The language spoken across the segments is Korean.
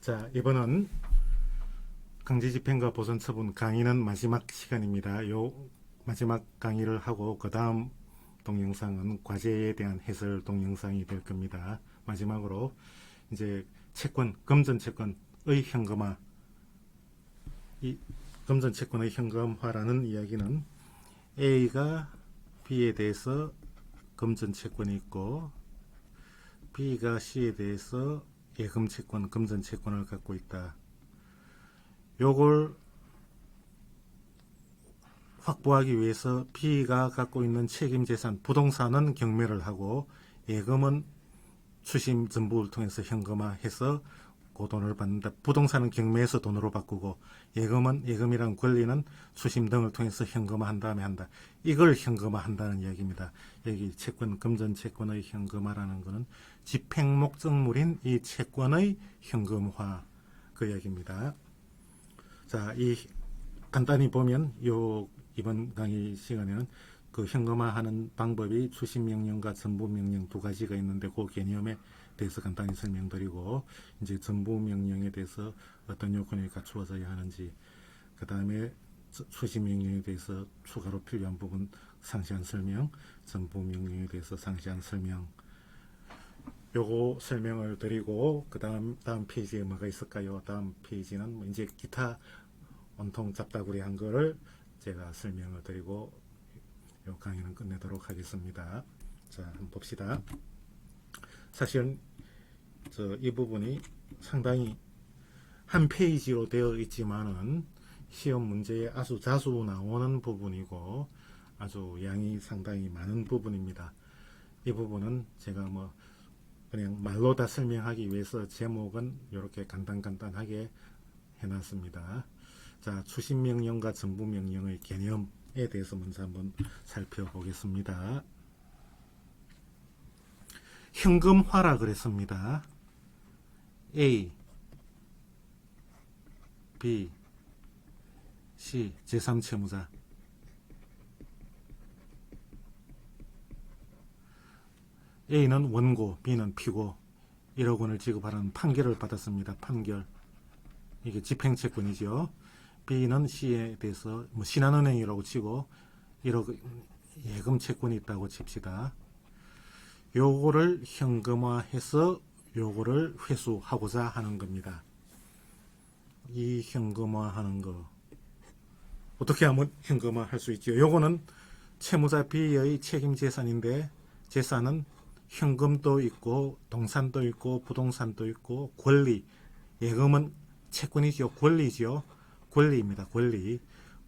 자, 이번은 강제집행과 보선처분 강의는 마지막 시간입니다. 요 마지막 강의를 하고 그 다음 동영상은 과제에 대한 해설 동영상이 될 겁니다. 마지막으로 이제 채권, 금전채권의 현금화, 이 금전채권의 현금화라는 이야기는 A가 B에 대해서 금전채권이 있고 B가 C에 대해서 예금채권, 금전채권을 갖고 있다. 요걸 확보하기 위해서 B가 갖고 있는 책임재산, 부동산은 경매를 하고 예금은 추심 전부를 통해서 현금화해서 그 돈을 받는다. 부동산은 경매해서 돈으로 바꾸고 예금은 예금이란 권리는 추심 등을 통해서 현금화한 다음에 한다. 이걸 현금화한다는 이야기입니다. 여기 채권, 금전채권의 현금화라는 것은 집행 목적물인 이 채권의 현금화 그 이야기입니다. 자, 이 간단히 보면 요 이번 강의 시간에는 그 현금화하는 방법이 추심명령과 전부명령 두 가지가 있는데 그 개념에 대해서 간단히 설명드리고 이제 전부명령에 대해서 어떤 요건이 갖추어져야 하는지 그 다음에 추심명령에 대해서 추가로 필요한 부분 상세한 설명, 전부명령에 대해서 상세한 설명 요거 설명을 드리고 그 다음 페이지에 뭐가 있을까요? 다음 페이지는 뭐 이제 기타 온통 잡다구리한 거를 제가 설명을 드리고 요 강의는 끝내도록 하겠습니다. 자, 한번 봅시다. 사실은 이 부분이 상당히 한 페이지로 되어 있지만은 시험 문제에 아주 자주 나오는 부분이고 아주 양이 상당히 많은 부분입니다. 이 부분은 제가 뭐 그냥 말로 다 설명하기 위해서 제목은 이렇게 간단하게 해놨습니다. 자, 추심명령과 전부명령의 개념에 대해서 먼저 한번 살펴보겠습니다. 현금화라 그랬습니다. A, B, C 제3채무자 A는 원고, B는 피고 1억 원을 지급하라는 판결을 받았습니다. 판결. 이게 집행채권이죠. B는 C에 대해서 뭐 신한은행이라고 치고 1억 예금 채권이 있다고 칩시다. 요거를 현금화해서 요거를 회수하고자 하는 겁니다. 이 현금화하는 거 어떻게 하면 현금화할 수 있죠? 요거는 채무자 B의 책임재산인데 재산은 현금도 있고 동산도 있고 부동산도 있고 권리, 예금은 채권이죠. 권리죠. 권리입니다.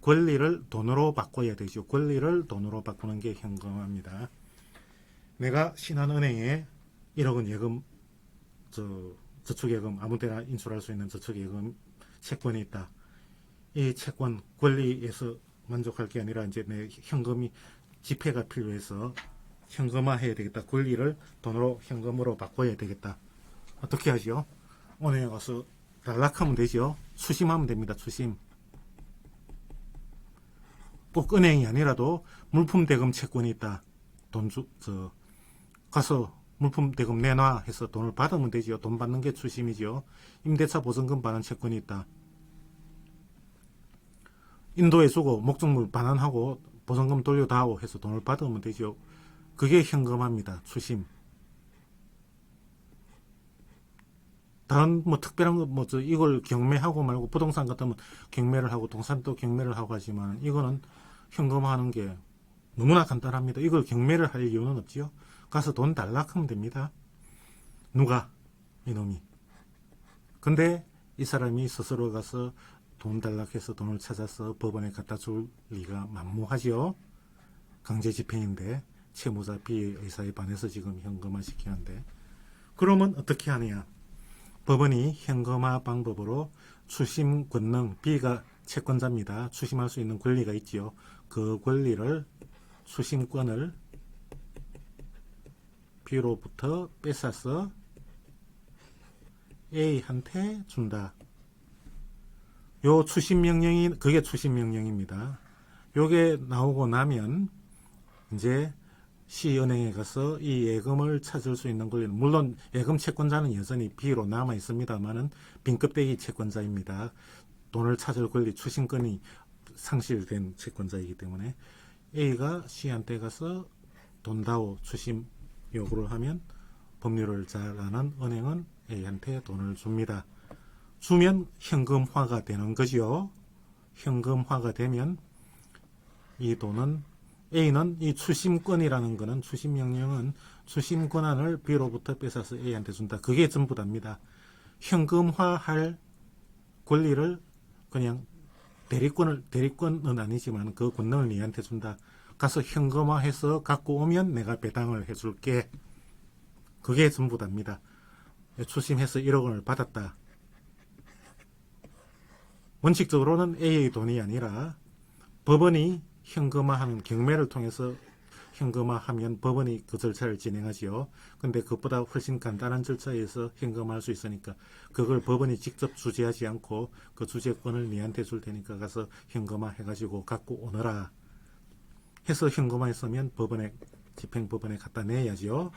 권리를 돈으로 바꿔야 되죠. 권리를 돈으로 바꾸는 게 현금화입니다. 내가 신한은행에 1억 원 예금, 저축예금 아무 데나 인출할 수 있는 저축예금 채권이 있다. 이 채권 권리에서 만족할 게 아니라 이제 내 현금이 지폐가 필요해서 현금화해야 되겠다. 권리를 돈으로 현금으로 바꿔야 되겠다. 어떻게 하죠? 은행에 가서 단락하면 되죠. 추심하면 됩니다. 추심. 꼭 은행이 아니라도 물품 대금 채권이 있다. 가서 물품 대금 내놔 해서 돈을 받으면 되죠. 돈 받는 게 추심이죠. 임대차 보증금 반환 채권이 있다. 인도해주고 목적물 반환하고 보증금 돌려다오 해서 돈을 받으면 되죠. 그게 현금화입니다. 추심. 다른 뭐 특별한 거 이걸 경매하고 말고 부동산 같으면 경매를 하고 동산도 경매를 하고 하지만 이거는 현금화하는 게 너무나 간단합니다. 이걸 경매를 할 이유는 없지요. 가서 돈 달라 하면 됩니다. 누가? 이놈이. 근데 이 사람이 스스로 가서 돈 달라 해서 돈을 찾아서 법원에 갖다 줄 리가 만무하지요. 강제집행인데 채무자 B의 의사에 반해서 지금 현금화 시키는데 그러면 어떻게 하느냐? 법원이 현금화 방법으로 추심 권능, B가 채권자입니다. 추심할 수 있는 권리가 있지요. 그 권리를 추심권을 B로부터 뺏어서 A한테 준다. 요 추심명령이 그게 추심명령입니다. 요게 나오고 나면 이제 시은행에 가서 이 예금을 찾을 수 있는 권리는, 물론 예금 채권자는 여전히 B로 남아 있습니다만은 빈껍데기 채권자입니다. 돈을 찾을 권리, 추심권이 상실된 채권자이기 때문에 A가 C한테 가서 돈다오 추심 요구를 하면 법률을 잘 아는 은행은 A한테 돈을 줍니다. 주면 현금화가 되는 거죠. 현금화가 되면 이 돈은 A는 이 추심권이라는 거는, 추심명령은 추심 권한을 B로부터 뺏어서 A한테 준다. 그게 전부답니다. 현금화할 권리를 그냥 대리권은 아니지만 그 권능을 니한테 준다. 가서 현금화해서 갖고 오면 내가 배당을 해줄게. 그게 전부답니다. 추심해서 1억 원을 받았다. 원칙적으로는 A의 돈이 아니라 법원이 현금화하는 경매를 통해서 현금화하면 법원이 그 절차를 진행하지요. 근데 그것보다 훨씬 간단한 절차에서 현금화할 수 있으니까 그걸 법원이 직접 주재하지 않고 그 주재권을 니한테 줄 테니까 가서 현금화 해가지고 갖고 오너라 해서 현금화했으면 법원에, 집행법원에 갖다 내야지요.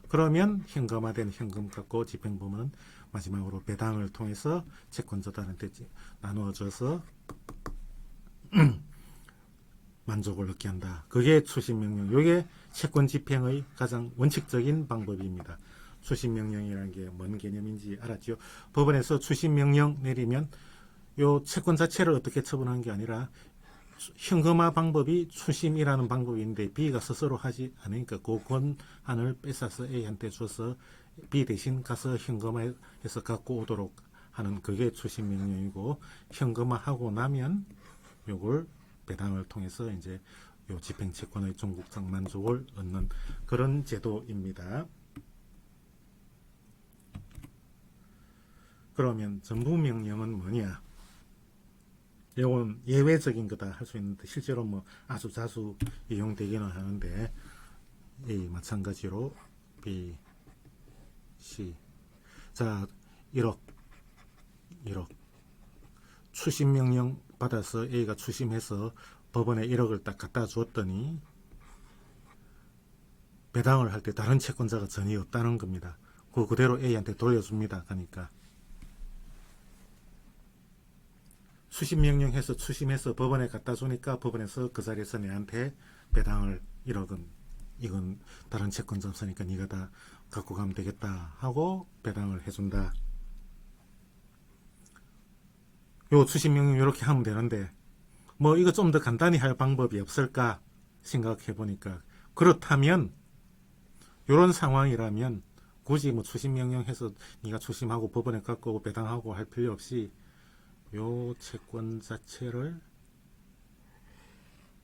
그러면 현금화된 현금 갖고 집행법원은 마지막으로 배당을 통해서 채권자들한테 나누어줘서 만족을 얻게 한다. 그게 추심명령. 이게 채권 집행의 가장 원칙적인 방법입니다. 추심명령이라는 게 뭔 개념인지 알았죠? 법원에서 추심명령 내리면 요 채권 자체를 어떻게 처분하는 게 아니라 현금화 방법이 추심이라는 방법인데 B가 스스로 하지 않으니까 그 권한을 뺏어서 A한테 줘서 B 대신 가서 현금화해서 갖고 오도록 하는 그게 추심명령이고, 현금화하고 나면 요걸 배당을 통해서 이제 요 집행채권의 종국적 만족을 얻는 그런 제도입니다. 그러면 전부명령은 뭐냐? 이건 예외적인 거다 할 수 있는데 실제로 뭐 아주 자주 이용되기는 하는데, A 마찬가지로 B, C. 자, 1억 추심명령 받아서 A가 추심해서 법원에 1억을 딱 갖다 주었더니 배당을 할 때 다른 채권자가 전혀 없다는 겁니다. 그대로 A한테 돌려줍니다. 그러니까 추심명령해서 추심해서 법원에 갖다 주니까 법원에서 그 자리에서 내한테 배당을 1억은 이건 다른 채권자 없으니까 네가 다 갖고 가면 되겠다 하고 배당을 해준다. 요 추심명령 이렇게 하면 되는데 뭐 이거 좀 더 간단히 할 방법이 없을까 생각해 보니까, 그렇다면 이런 상황이라면 굳이 뭐 추심명령 해서 네가 추심하고 법원에 갖고 오고 배당하고 할 필요 없이 요 채권 자체를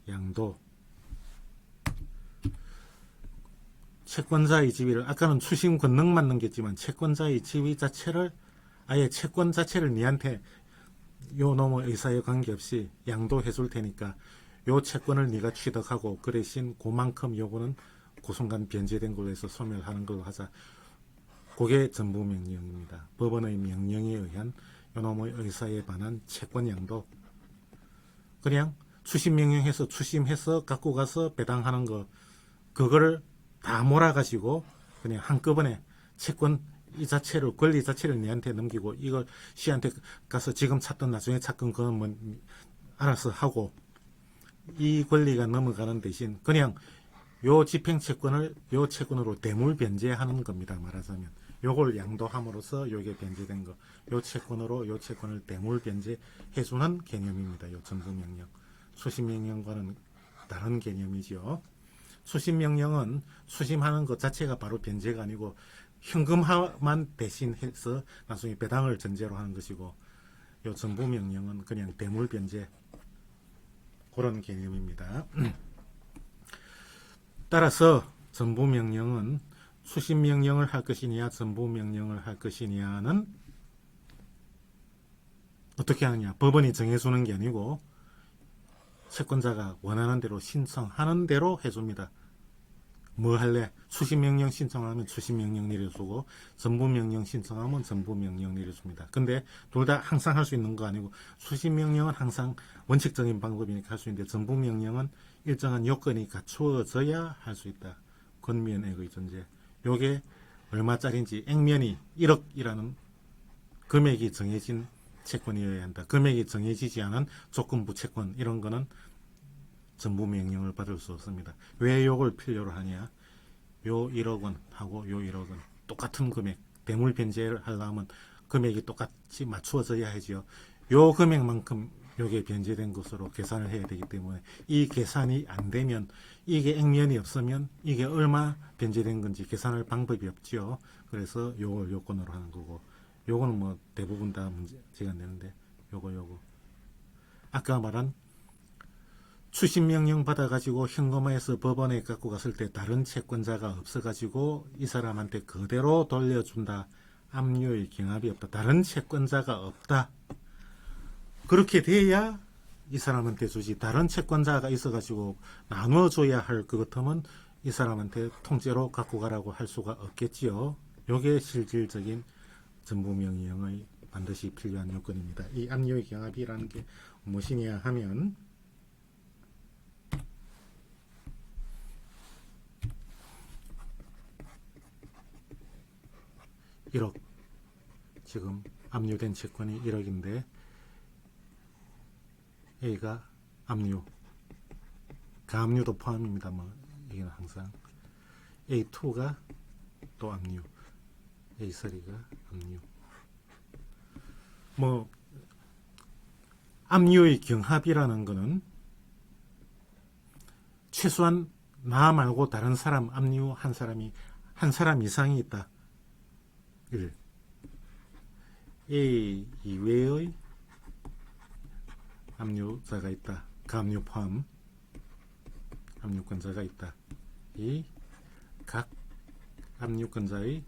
양도, 채권자의 지위를, 아까는 추심 권능 맞는 게지만 채권자의 지위 자체를, 아예 채권 자체를 니한테 요 놈의 의사에 관계없이 양도해 줄 테니까 요 채권을 네가 취득하고 그 대신 그만큼 요거는 그 순간 변제된 걸로 해서 소멸하는 걸로 하자. 그게 전부명령입니다. 법원의 명령에 의한 요 놈의 의사에 반한 채권 양도. 그냥 추심명령해서 추심해서 갖고 가서 배당하는 거, 그거를 다 몰아가지고 그냥 한꺼번에 채권 이 자체를, 권리 자체를 내한테 넘기고 이걸 C한테 가서 지금 찾든 나중에 찾든 그건 뭐 알아서 하고, 이 권리가 넘어가는 대신 그냥 요 집행채권을 요 채권으로 대물 변제하는 겁니다. 말하자면 요걸 양도함으로써 요게 변제된 거, 요 채권으로 요 채권을 대물 변제해주는 개념입니다. 요 전부명령. 추심명령과는 다른 개념이죠. 추심명령은 추심하는 것 자체가 바로 변제가 아니고 현금화만 대신해서 나중에 배당을 전제로 하는 것이고, 요 전부명령은 그냥 대물 변제, 그런 개념입니다. 따라서 전부명령은 추심명령을 할 것이냐 전부명령을 할 것이냐는 어떻게 하느냐, 법원이 정해주는 게 아니고 채권자가 원하는 대로 신청하는 대로 해줍니다. 뭐 할래? 수신명령 신청하면 수신명령 내려주고 전부명령 신청하면 전부명령 내려줍니다. 근데 둘 다 항상 할 수 있는 거 아니고 수신명령은 항상 원칙적인 방법이니까 할 수 있는데 전부명령은 일정한 요건이 갖추어져야 할 수 있다. 권면액의 존재. 요게 얼마짜리인지 액면이 1억이라는 금액이 정해진 채권이어야 한다. 금액이 정해지지 않은 조건부 채권 이런 거는 전부 명령을 받을 수 없습니다. 왜 요걸 필요로 하냐? 요 1억 원하고 요 1억 원 똑같은 금액 대물 변제를 하려면 금액이 똑같이 맞추어져야 하지요. 요 금액만큼 요게 변제된 것으로 계산을 해야 되기 때문에 이 계산이 안 되면 이게 액면이 없으면 이게 얼마 변제된 건지 계산할 방법이 없지요. 그래서 요걸 요건으로 하는 거고 요거는 뭐 대부분 다 문제가 안 되는데 요거 아까 말한 추심명령 받아가지고 현금화해서 법원에 갖고 갔을 때 다른 채권자가 없어가지고 이 사람한테 그대로 돌려준다. 압류의 경합이 없다. 다른 채권자가 없다. 그렇게 돼야 이 사람한테 주지. 다른 채권자가 있어가지고 나눠줘야 할 것 같으면 이 사람한테 통째로 갖고 가라고 할 수가 없겠지요. 요게 실질적인 전부명령의 반드시 필요한 요건입니다. 이 압류의 경합이라는 게 무엇이냐 하면 1억 지금 압류된 채권이 1억인데 A가 압류 가압류도 포함입니다. 뭐 이게 항상 A2가 또 압류 A3가 압류 뭐 압류의 경합이라는 거는 최소한 나 말고 다른 사람 압류 한 사람 이상이 있다. 1. A 이외의 압류자가 있다. 가압류 포함 압류권자가 있다. 2. 각 압류권자의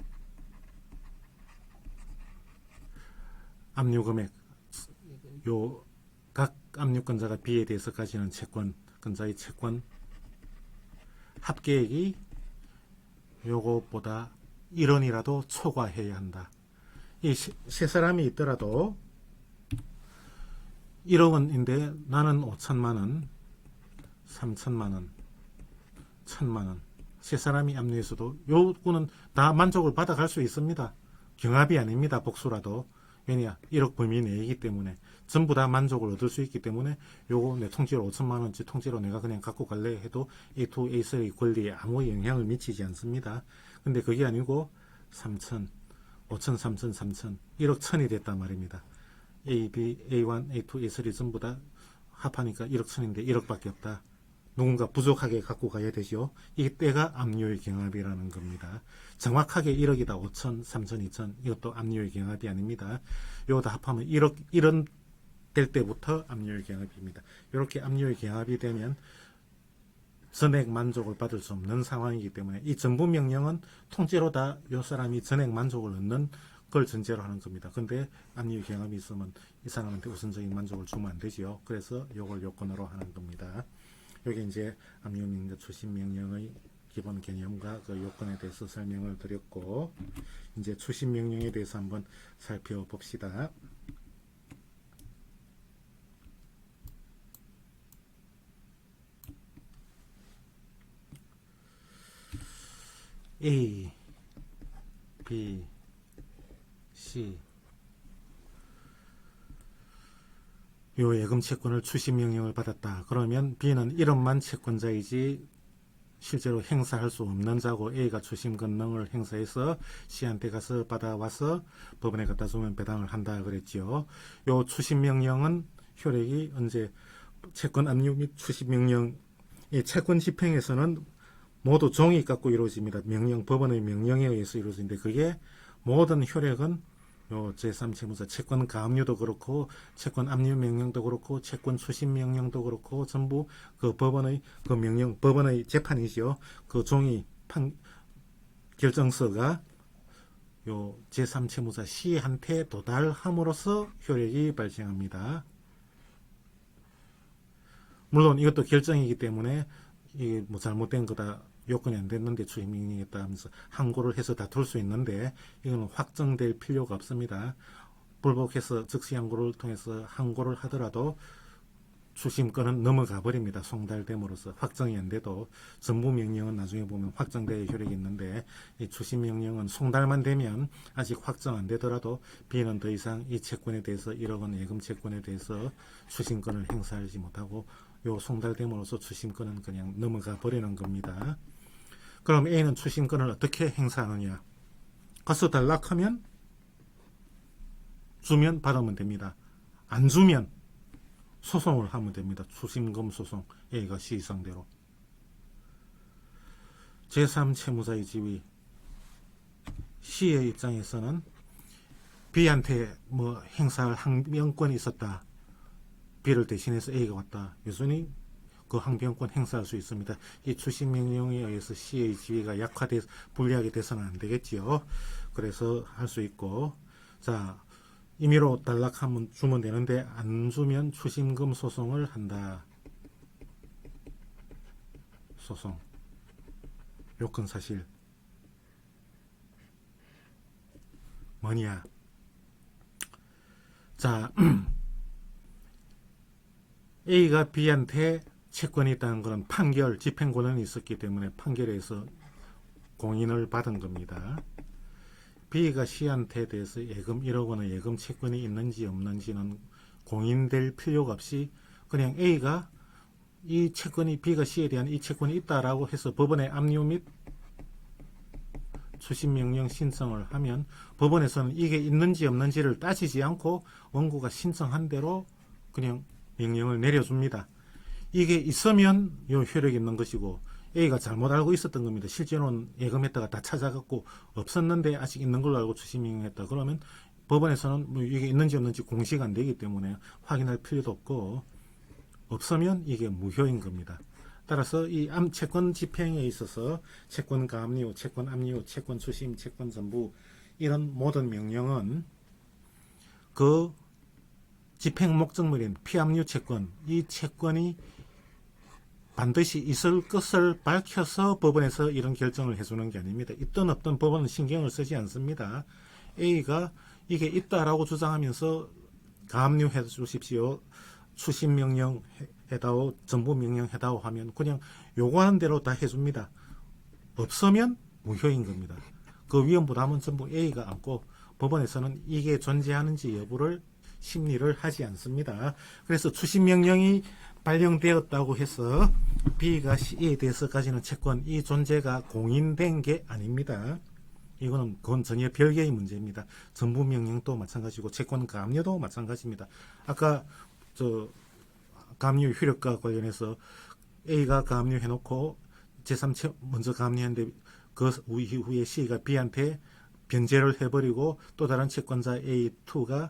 압류금액 요 각 압류권자가 B에 대해서 가지는 채권권자의 채권 합계액이 요것보다 1원이라도 초과해야 한다. 이 세 사람이 있더라도 1억 원인데 나는 5천만 원, 3천만 원, 1천만 원. 세 사람이 압류해서도 요거는 다 만족을 받아갈 수 있습니다. 경합이 아닙니다. 복수라도. 왜냐? 1억 범위 내이기 때문에 전부 다 만족을 얻을 수 있기 때문에 요거 내 통째로 5천만 원치 통째로 내가 그냥 갖고 갈래 해도 A2, A3의 권리에 아무 영향을 미치지 않습니다. 근데 그게 아니고 3천, 5천, 3천, 3천, 1억 천이 됐단 말입니다. A, B, A1, A2, A3 전부 다 합하니까 1억 천인데 1억밖에 없다. 누군가 부족하게 갖고 가야 되죠. 이때가 압류의 경합이라는 겁니다. 정확하게 1억이다. 5천, 3천, 2천 이것도 압류의 경합이 아닙니다. 요거 다 합하면 1억 1원 될 때부터 압류의 경합입니다. 이렇게 압류의 경합이 되면 전액 만족을 받을 수 없는 상황이기 때문에 이 전부 명령은 통째로 다 요 사람이 전액 만족을 얻는 걸 전제로 하는 겁니다. 근데 압류 경험이 있으면 이 사람한테 우선적인 만족을 주면 안 되지요. 그래서 요걸 요건으로 하는 겁니다. 여기 이제 압류 명령 추심 명령의 기본 개념과 그 요건에 대해서 설명을 드렸고 이제 추심 명령에 대해서 한번 살펴봅시다. A, B, C 요 예금 채권을 추심 명령을 받았다. 그러면 B는 1원만 채권자이지 실제로 행사할 수 없는 자고 A가 추심 권능을 행사해서 C한테 가서 받아와서 법원에 갖다 주면 배당을 한다 그랬지요. 요 추심 명령은 효력이 언제 채권 압류 및 추심 명령 이 채권 집행에서는 모두 종이 갖고 이루어집니다. 명령 법원의 명령에 의해서 이루어지는데 그게 모든 효력은 요 제3채무자 채권 가압류도 그렇고 채권 압류 명령도 그렇고 채권 추심 명령도 그렇고 전부 그 법원의 그 명령 법원의 재판이죠. 그 종이 결정서가 요 제3채무자 C한테 도달함으로써 효력이 발생합니다. 물론 이것도 결정이기 때문에 이게 뭐 잘못된 거다 요건이 안 됐는데 추심명령했다 하면서 항고를 해서 다툴 수 있는데 이거는 확정될 필요가 없습니다. 불복해서 즉시 항고를 통해서 항고를 하더라도 추심권은 넘어가 버립니다. 송달됨으로써 확정이 안 돼도 전부명령은 나중에 보면 확정될 효력이 있는데 이 추심명령은 송달만 되면 아직 확정 안 되더라도 B는 더 이상 이 채권에 대해서 1억 원 예금 채권에 대해서 추심권을 행사하지 못하고 요 송달됨으로써 추심권은 그냥 넘어가 버리는 겁니다. 그럼 A는 추심권을 어떻게 행사하느냐? 가서 달락하면 주면 받으면 됩니다. 안 주면 소송을 하면 됩니다. 추심금 소송 A가 시의상대로. 제3채무자의 지위. C의 입장에서는 B한테 뭐 행사할 항변권이 있었다. B를 대신해서 A가 왔다. 여전히 그 항변권 행사할 수 있습니다. 이 추심명령에 의해서 C의 지위가 약화돼 불리하게 돼서는 안 되겠지요. 그래서 할 수 있고, 자, 임의로 단락하면 주면 되는데 안 주면 추심금 소송을 한다. 소송. 요건 사실 뭐냐? 자, A가 B한테 채권이 있다는 것은 판결, 집행권한이 있었기 때문에 판결에서 공인을 받은 겁니다. B가 C한테 대해서 예금 1억 원의 예금 채권이 있는지 없는지는 공인될 필요가 없이 그냥 A가 이 채권이 B가 C에 대한 이 채권이 있다라고 해서 법원에 압류 및 추심명령 신청을 하면 법원에서는 이게 있는지 없는지를 따지지 않고 원고가 신청한 대로 그냥 명령을 내려줍니다. 이게 있으면 요 효력이 있는 것이고 A가 잘못 알고 있었던 겁니다. 실제로는 예금했다가 다 찾아갖고 없었는데 아직 있는 걸로 알고 추심명령했다. 그러면 법원에서는 뭐 이게 있는지 없는지 공시가 안 되기 때문에 확인할 필요도 없고 없으면 이게 무효인 겁니다. 따라서 이 채권 집행에 있어서 채권 가압류, 채권 압류, 채권 추심, 채권 전부 이런 모든 명령은 그 집행 목적물인 피압류 채권, 이 채권이 반드시 있을 것을 밝혀서 법원에서 이런 결정을 해주는 게 아닙니다. 있든 없든 법원은 신경을 쓰지 않습니다. A가 이게 있다라고 주장하면서 가압류해 주십시오. 추심명령 해다오, 전부명령 해다오 하면 그냥 요구하는 대로 다 해줍니다. 없으면 무효인 겁니다. 그 위험 부담은 전부 A가 안고 법원에서는 이게 존재하는지 여부를 심리를 하지 않습니다. 그래서 추심명령이 발령되었다고 해서 B가 C에 대해서 가지는 채권 이 존재가 공인된 게 아닙니다. 그건 전혀 별개의 문제입니다. 전부명령도 마찬가지고 채권 가압류도 마찬가지입니다. 아까 가압류 효력과 관련해서 A가 가압류 해놓고 제3채 먼저 가압류했는데 그 이후에 C가 B한테 변제를 해버리고 또 다른 채권자 A2가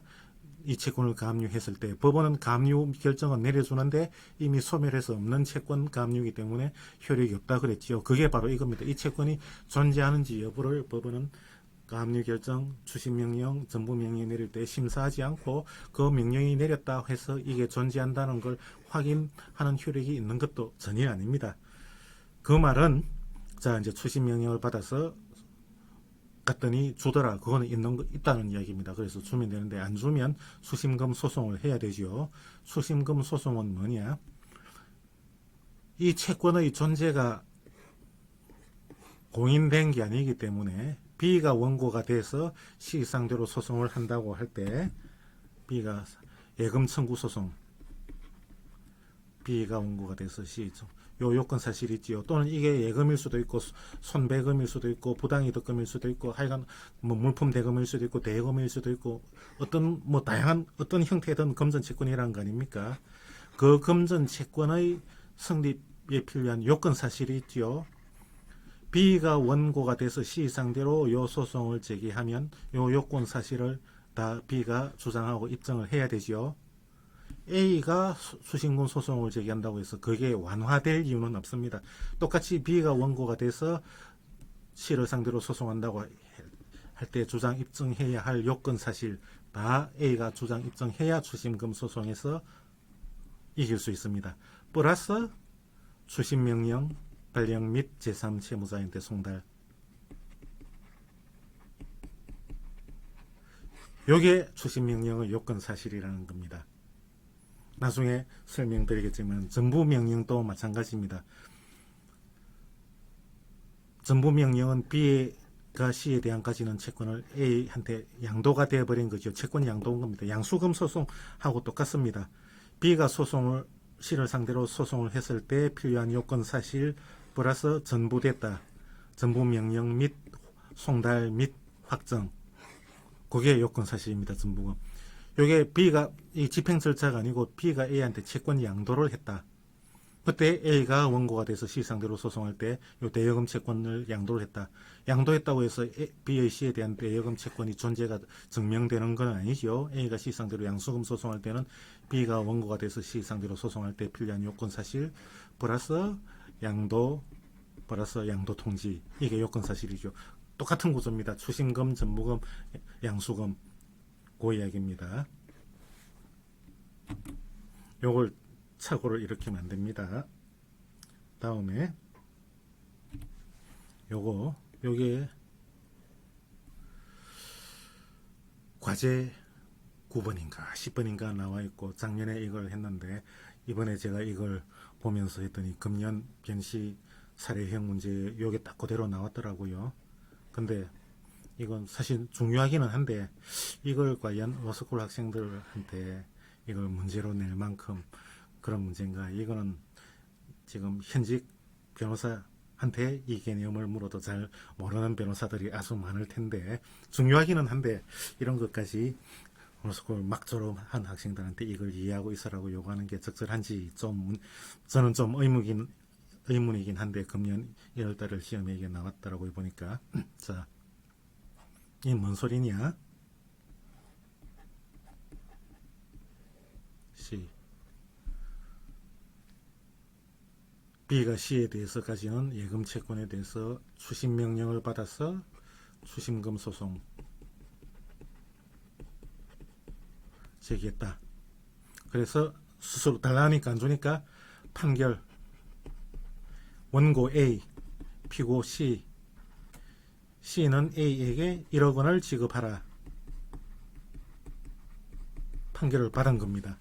이 채권을 가압류했을 때 법원은 가압류 결정을 내려주는데 이미 소멸해서 없는 채권 가압류이기 때문에 효력이 없다 그랬지요. 그게 바로 이겁니다. 이 채권이 존재하는지 여부를 법원은 가압류 결정, 추심명령, 전부명령이 내릴 때 심사하지 않고 그 명령이 내렸다 해서 이게 존재한다는 걸 확인하는 효력이 있는 것도 전혀 아닙니다. 그 말은 자 이제 추심명령을 받아서 갔더니 주더라. 그거는 있다는 이야기입니다. 그래서 주면 되는데 안 주면 추심금 소송을 해야 되죠. 추심금 소송은 뭐냐? 이 채권의 존재가 공인된 게 아니기 때문에 B가 원고가 돼서 C 상대로 소송을 한다고 할 때 B가 예금 청구 소송 B가 원고가 돼서 C 요 요건 사실이 있지요. 또는 이게 예금일 수도 있고 손배금일 수도 있고 부당이득금일 수도 있고 하여간 뭐 물품 대금일 수도 있고 대금일 수도 있고 어떤 뭐 다양한 어떤 형태든 금전 채권이라는 거 아닙니까? 그 금전 채권의 성립에 필요한 요건 사실이 있지요. B가 원고가 돼서 C 상대로 요 소송을 제기하면 요 요건 사실을 다 B가 주장하고 입증을 해야 되지요. A가 수신권 소송을 제기한다고 해서 그게 완화될 이유는 없습니다. 똑같이 B가 원고가 돼서 C를 상대로 소송한다고 할 때 주장 입증해야 할 요건 사실 다 A가 주장 입증해야 추심금 소송에서 이길 수 있습니다. 플러스 추심명령 발령 및 제3 채무자한테 송달. 요게 추심명령의 요건사실이라는 겁니다. 나중에 설명드리겠지만 전부명령도 마찬가지입니다. 전부명령은 B가 C에 대한 가지는 채권을 A한테 양도가 되어버린 거죠. 채권이 양도인 겁니다. 양수금 소송하고 똑같습니다. B가 C를 상대로 소송을 했을 때 필요한 요건사실 플러스 전부됐다. 전부명령 및 송달 및 확정. 그게 요건사실입니다. 전부금. 요게 B가 이 집행 절차가 아니고 B가 A한테 채권 양도를 했다. 그때 A가 원고가 돼서 C 상대로 소송할 때 요 대여금 채권을 양도를 했다. 양도했다고 해서 B의 C에 대한 대여금 채권이 존재가 증명되는 건 아니죠. A가 C 상대로 양수금 소송할 때는 B가 원고가 돼서 C 상대로 소송할 때 필요한 요건사실 플러스 양도 플러스 양도 통지. 이게 요건사실이죠. 똑같은 구조입니다. 추심금, 전부금, 양수금. 그 이야기입니다. 요걸 착오를 이렇게 만듭니다. 다음에 요게 과제 9번인가 10번인가 나와 있고 작년에 이걸 했는데 이번에 제가 이걸 보면서 했더니 금년 변시 사례형 문제 요게 딱 그대로 나왔더라고요. 근데 이건 사실 중요하기는 한데 이걸 과연 로스쿨 학생들한테 이걸 문제로 낼 만큼 그런 문제인가? 이거는 지금 현직 변호사한테 이 개념을 물어도 잘 모르는 변호사들이 아주 많을 텐데 중요하기는 한데 이런 것까지 로스쿨 막 졸업한 학생들한테 이걸 이해하고 있으라고 요구하는 게 적절한지 좀 저는 좀 의문이긴 한데 금년 1월달 시험에 이게 나왔더라고요. 보니까 자, 이 뭔 소리냐? C B가 C에 대해서 가지는 예금 채권에 대해서 추심 명령을 받아서 추심금 소송 제기했다. 그래서 스스로 달라니까 안 주니까 판결 원고 A, 피고 C, C는 A에게 1억 원을 지급하라. 판결을 받은 겁니다.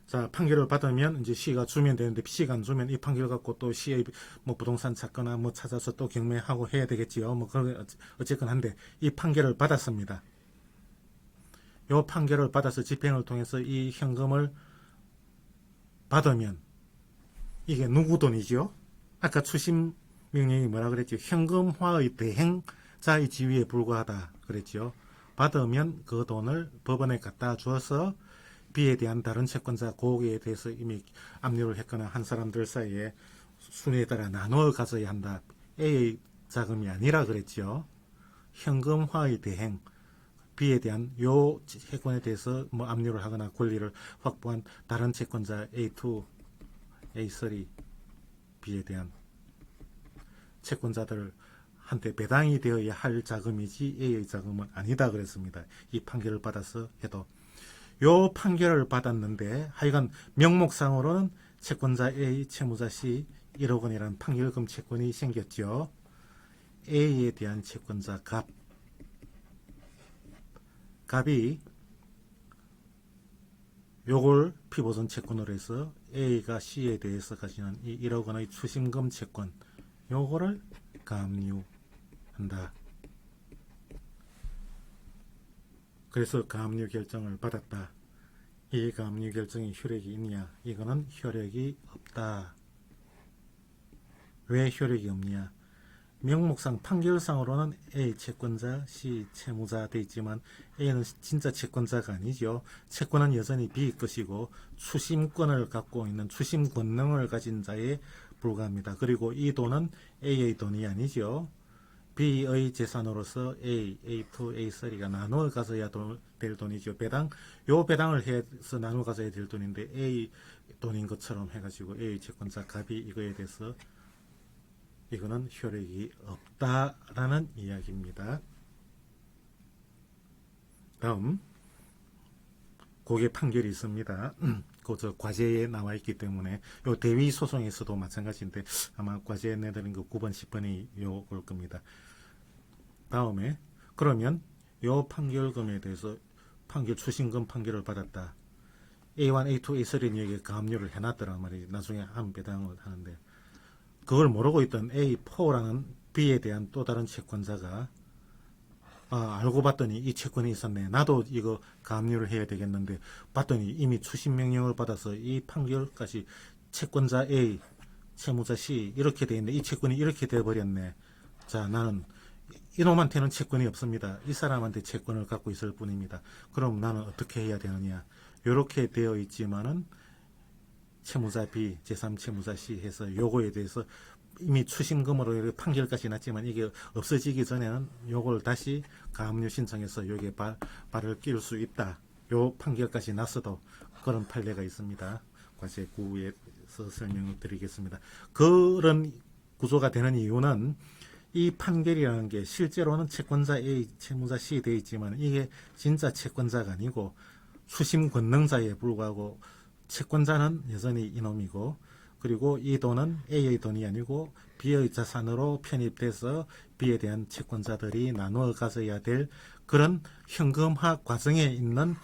자, 판결을 받으면 이제 C가 주면 되는데 C가 안 주면 이 판결 갖고 또 C의 뭐 부동산 찾거나 뭐 찾아서 또 경매하고 해야 되겠지요. 뭐 그런 어쨌건 한데 이 판결을 받았습니다. 요 판결을 받아서 집행을 통해서 이 현금을 받으면 이게 누구 돈이죠? 아까 추심 명령이 뭐라 그랬죠? 현금화의 대행자의 지위에 불과하다 그랬죠. 받으면 그 돈을 법원에 갖다 주어서 B에 대한 다른 채권자 고객에 대해서 이미 압류를 했거나 한 사람들 사이에 순위에 따라 나누어 가져야 한다. A의 자금이 아니라 그랬죠. 현금화의 대행 B에 대한 요 채권에 대해서 뭐 압류를 하거나 권리를 확보한 다른 채권자 A2, A3, B에 대한 채권자들한테 배당이 되어야 할 자금이지 A의 자금은 아니다 그랬습니다. 이 판결을 받아서 해도 요 판결을 받았는데 하여간 명목상으로는 채권자 A, 채무자 C 1억 원이라는 판결금 채권이 생겼죠. A에 대한 채권자 갑이 요걸 피보전 채권으로 해서 A가 C에 대해서 가지는 이 1억 원의 추심금 채권 요거를 가압류한다. 그래서 가압류 결정을 받았다. 이 가압류 결정이 효력이 있냐? 이거는 효력이 없다. 왜 효력이 없냐? 명목상 판결상으로는 A 채권자, C 채무자 돼 있지만 A는 진짜 채권자가 아니죠. 채권은 여전히 B 것이고 추심권을 갖고 있는 추심 권능을 가진 자에 불과합니다. 그리고 이 돈은 A의 돈이 아니죠. B의 재산으로서 A, A2, A3가 나누어 가져야 될 돈이죠. 요 배당을 해서 나누어 가져야 될 돈인데 A 돈인 것처럼 해가지고 A 채권자 갑이 이거에 대해서 이거는 효력이 없다라는 이야기입니다. 다음 고개 판결이 있습니다. 저 과제에 나와 있기 때문에 요 대위 소송에서도 마찬가지인데 아마 과제에 내드린 거 9번, 10번이 요걸 겁니다. 다음에 그러면 요 판결금에 대해서 판결 추심금 판결을 받았다. A1, A2, A3는 여기에 가압류를 해놨더란 말이지. 나중에 한 배당을 하는데 그걸 모르고 있던 A4라는 B에 대한 또 다른 채권자가 알고 봤더니 이 채권이 있었네. 나도 이거 가압류를 해야 되겠는데 봤더니 이미 추심 명령을 받아서 이 판결까지 채권자 A, 채무자 C 이렇게 돼 있는데 이 채권이 이렇게 돼 버렸네. 자, 나는 이놈한테는 채권이 없습니다. 이 사람한테 채권을 갖고 있을 뿐입니다. 그럼 나는 어떻게 해야 되느냐? 이렇게 되어 있지만은 채무자 B, 제3채무자 C 해서 요거에 대해서 이미 추심금으로 판결까지 났지만 이게 없어지기 전에는 요걸 다시 가압류 신청해서 여기에 발을 끼울 수 있다. 요 판결까지 났어도 그런 판례가 있습니다. 과세 9에서 설명을 드리겠습니다. 그런 구조가 되는 이유는 이 판결이라는 게 실제로는 채권자 A, 채무자 C 되어 있지만 이게 진짜 채권자가 아니고 추심 권능자에 불과하고 채권자는 여전히 이놈이고 그리고 이 돈은 A의 돈이 아니고 B의 자산으로 편입돼서 B에 대한 채권자들이 나누어 가져야 될 그런 현금화 과정에 있는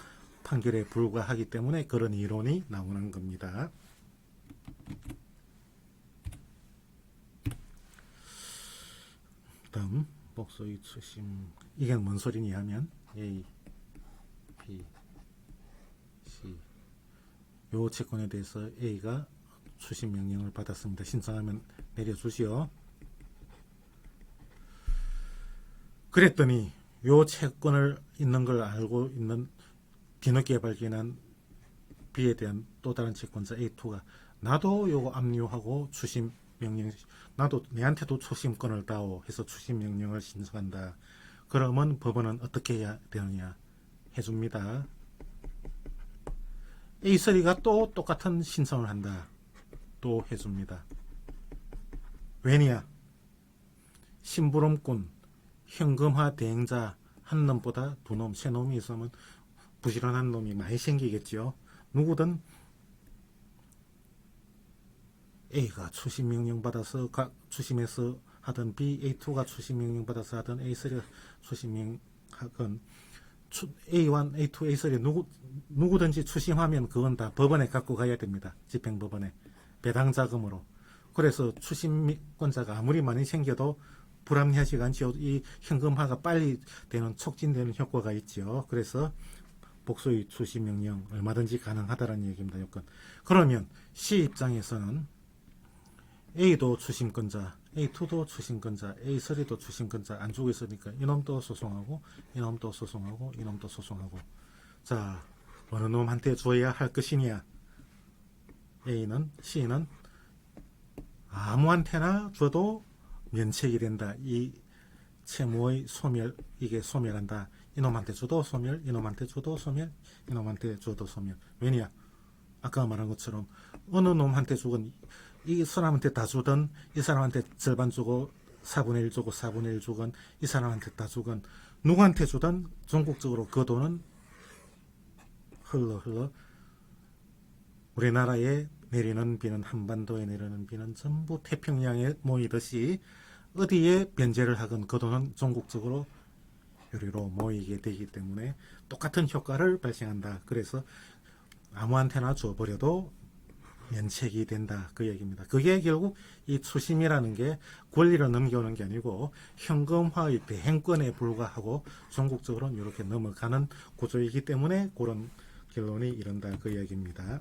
판결에 불과하기 때문에 그런 이론이 나오는 겁니다. 다음 목소리 추심 이게 뭔 소리냐 하면 A, B, C 요 채권에 대해서 A가 추심 명령을 받았습니다. 신청하면 내려주시오. 그랬더니 요 채권을 있는 걸 알고 있는 뒤늦게 발견한 B에 대한 또 다른 채권자 A2가 나도 요거 압류하고 추심 명령 나도 내한테도 추심권을 다오 해서 추심 명령을 신청한다. 그러면 법원은 어떻게 해야 되느냐 해줍니다. A3가 또 똑같은 신청을 한다. 또 해줍니다. 왜냐? 심부름꾼, 현금화 대행자 한 놈보다 두 놈, 세 놈이 있으면 부지런한 놈이 많이 생기겠죠. 누구든 A가 추심 명령 받아서 추심해서 하던 B, A2가 추심 명령 받아서 하던 A3가 추심 명령 하건 A1, A2, A3 누구든지 추심하면 그건 다 법원에 갖고 가야 됩니다. 집행법원에 배당자금으로. 그래서 추심권자가 아무리 많이 생겨도 불합리하지가 않죠. 이 현금화가 빨리 되는 촉진되는 효과가 있죠. 그래서 복소의 추심 명령 얼마든지 가능하다는 얘기입니다. 요건. 그러면 C 입장에서는 A도 추심권자, A2도 추심권자, A3도 추심권자 안 주고 있으니까 이놈도 소송하고 이놈도 소송하고 이놈도 소송하고 자 어느 놈한테 줘야 할 것이냐 A는 C는 아무한테나 줘도 면책이 된다. 이 채무의 소멸 이게 소멸한다. 이놈한테 줘도 소멸, 이놈한테 줘도 소멸, 이놈한테 줘도 소멸. 왜냐? 아까 말한 것처럼 어느 놈한테 주건 이 사람한테 다 주던 이 사람한테 절반 주고 4분의 1 주고 4분의 1 주건 이 사람한테 다 주건 누구한테 주던 전국적으로 그 돈은 흘러 우리나라에 내리는 비는 한반도에 내리는 비는 전부 태평양에 모이듯이 어디에 변제를 하건 그 돈은 전국적으로 유리로 모이게 되기 때문에 똑같은 효과를 발생한다. 그래서 아무한테나 줘버려도 면책이 된다. 그 얘기입니다. 그게 결국 이 추심이라는 게 권리를 넘겨오는 게 아니고 현금화의 대행권에 불과하고 전국적으로 이렇게 넘어가는 구조이기 때문에 그런 결론이 이른다. 그 얘기입니다.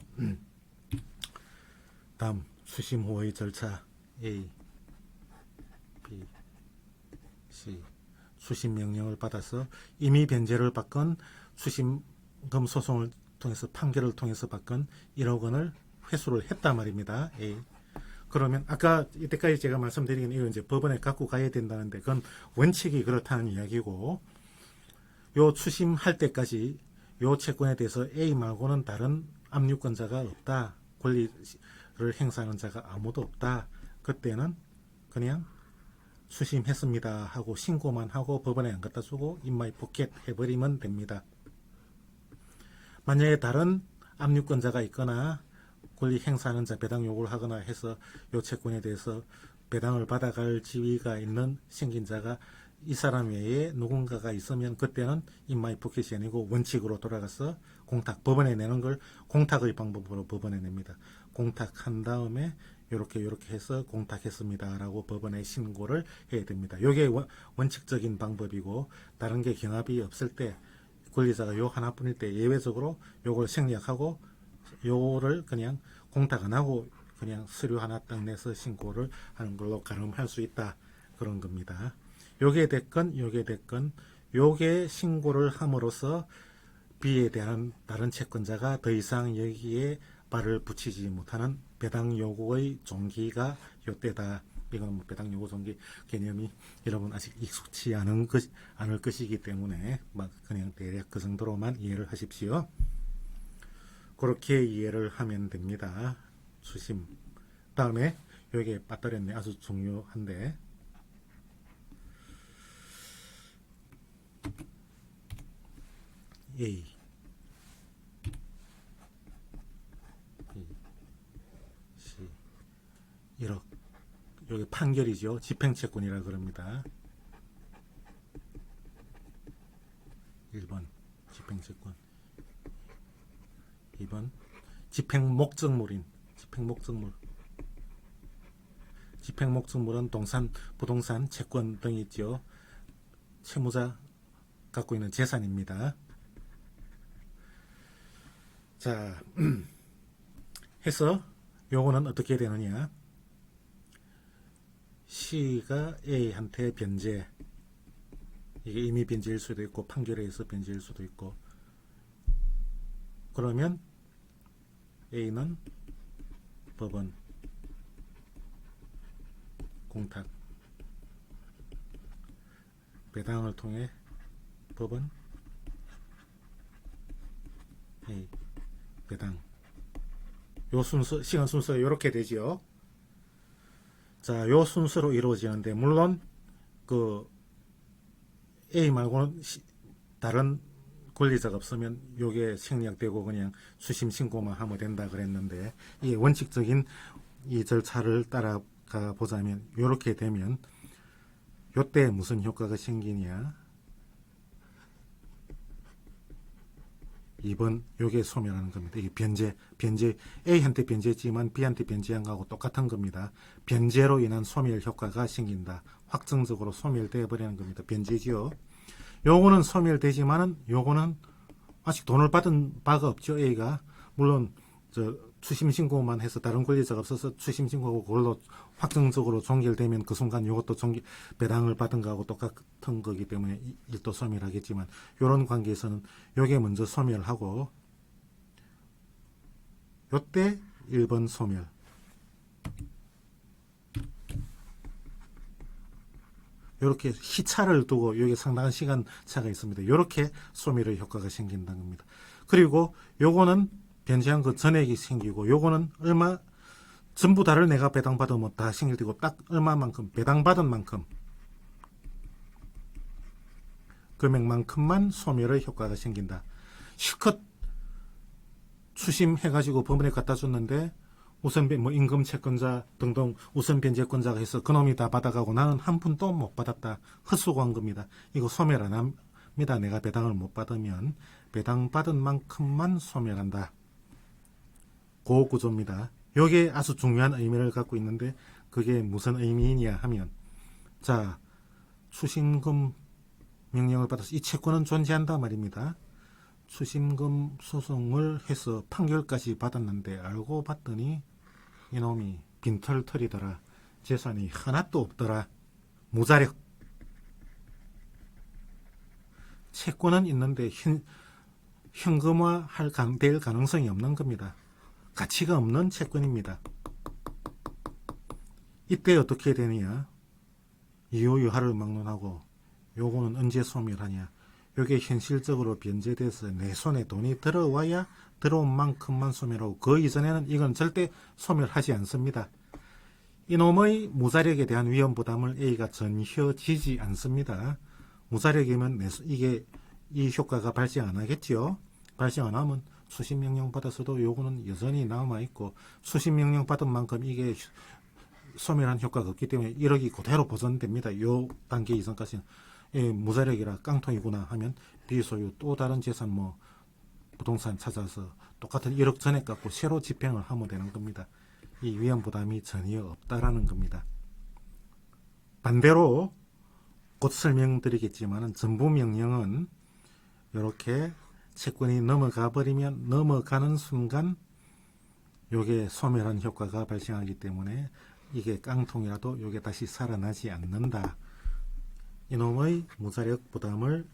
다음 추심 후의 절차 A, B, C 추심 명령을 받아서 이미 변제를 받건 추심금 소송을 통해서 판결을 통해서 받건 1억 원을 회수를 했단 말입니다. A. 그러면 아까 이때까지 제가 말씀드린 이건 이제 법원에 갖고 가야 된다는데 그건 원칙이 그렇다는 이야기고 요 추심할 때까지 요 채권에 대해서 A 말고는 다른 압류권자가 없다. 권리를 행사하는 자가 아무도 없다. 그때는 그냥 추심했습니다 하고 신고만 하고 법원에 안 갖다 주고 인마이 포켓 해버리면 됩니다. 만약에 다른 압류권자가 있거나 권리 행사하는 자, 배당 요구를 하거나 해서 요 채권에 대해서 배당을 받아갈 지위가 있는 생긴자가 이 사람 외에 누군가가 있으면 그때는 인마이 포켓이 아니고 원칙으로 돌아가서 공탁, 법원에 내는 걸 공탁의 방법으로 법원에 냅니다. 공탁한 다음에 요렇게 해서 공탁했습니다 라고 법원에 신고를 해야 됩니다. 요게 원칙적인 방법이고, 다른 게 경합이 없을 때 권리자가 요 하나뿐일 때 예외적으로 요걸 생략하고 요거를 그냥 공탁 안 하고 그냥 서류 하나 딱 내서 신고를 하는 걸로 가름할 수 있다, 그런 겁니다. 요게 됐건 요게 신고를 함으로써 B에 대한 다른 채권자가 더 이상 여기에 발을 붙이지 못하는 배당 요구의 종기가 요때다. 이건 뭐 배당 요구 종기 개념이 여러분 아직 익숙치 않을 것이기 때문에 막 그냥 대략 그 정도로만 이해를 하십시오. 그렇게 이해를 하면 됩니다. 수심. 다음에 여기에 빠뜨렸네. 아주 중요한데, A 1억. 여기 판결이죠. 집행채권이라 그럽니다. 1번 집행채권, 2번 집행목적물인 집행목적물. 집행목적물은 부동산, 채권 등이 있죠. 채무자 갖고 있는 재산입니다. 자, 해서 요거는 어떻게 되느냐. C가 A한테 변제, 이게 이미 변제일 수도 있고 판결에 의해서 변제일 수도 있고, 그러면 A는 법원 공탁, 배당을 통해 법원 A 배당. 요 순서, 시간 순서가 이렇게 되지요. 자, 요 순서로 이루어지는데, 물론 그 A 말고는 다른 권리자가 없으면 요게 생략되고 그냥 수심 신고만 하면 된다 그랬는데, 이 원칙적인 이 절차를 따라가 보자면 요렇게 되면 요때 무슨 효과가 생기냐. 2번 요게 소멸하는 겁니다. 이게 변제 A한테 변제했지만 B한테 변제한 거하고 똑같은 겁니다. 변제로 인한 소멸 효과가 생긴다. 확정적으로 소멸되어 버리는 겁니다. 변제지요. 요거는 소멸되지만은 요거는 아직 돈을 받은 바가 없죠. A가 물론 추심 신고만 해서 다른 권리자가 없어서 추심 신고하고 그걸로 확정적으로 종결되면 그 순간 이것도 배당을 받은 거하고 똑같은 거기 때문에 일도 소멸하겠지만, 이런 관계에서는 요게 먼저 소멸하고 요때 1번 소멸, 이렇게 시차를 두고 여기 상당한 시간 차가 있습니다. 이렇게 소멸의 효과가 생긴다는 겁니다. 그리고 요거는 변제한 그 전액이 생기고, 요거는 얼마 전부 다를 내가 배당받으면 다 생길되고 딱 얼마만큼 배당받은 만큼 금액만큼만 소멸의 효과가 생긴다. 실컷 추심해가지고 법원에 갖다 줬는데 우선 뭐 임금 채권자 등등 우선 변제권자가 해서 그놈이 다 받아가고 나는 한 푼도 못 받았다. 헛수고한 겁니다. 이거 소멸 안 합니다. 내가 배당을 못 받으면 배당받은 만큼만 소멸한다. 그 구조입니다. 이게 아주 중요한 의미를 갖고 있는데, 그게 무슨 의미이냐 하면, 자, 추심금 명령을 받아서 이 채권은 존재한다 말입니다. 추심금 소송을 해서 판결까지 받았는데 알고 봤더니 이놈이 빈털터리더라. 재산이 하나도 없더라. 무자력. 채권은 있는데 현금화 될 가능성이 없는 겁니다. 가치가 없는 채권입니다. 이때 어떻게 되느냐. 이유유하를 막론하고 요거는 언제 소멸하냐. 요게 현실적으로 변제돼서 내 손에 돈이 들어와야 들어온 만큼만 소멸하고, 그 이전에는 이건 절대 소멸하지 않습니다. 이놈의 무자력에 대한 위험 부담을 A가 전혀 지지 않습니다. 무자력이면 이게 이 효과가 발생 안 하겠죠. 발생 안 하면 수신 명령 받았어도 요거는 여전히 남아 있고 수신 명령 받은 만큼 이게 소멸한 효과가 없기 때문에 1억이 그대로 보존됩니다. 요 단계 이상까지는. 예, 무자력이라 깡통이구나 하면 비소유 또 다른 재산 뭐 부동산 찾아서 똑같은 1억 전에 깎고 새로 집행을 하면 되는 겁니다. 이 위험 부담이 전혀 없다라는 겁니다. 반대로 곧 설명드리겠지만 전부 명령은 이렇게 채권이 넘어가 버리면 넘어가는 순간 요게 소멸한 효과가 발생하기 때문에 이게 깡통이라도 요게 다시 살아나지 않는다. 이놈의 무자력 부담을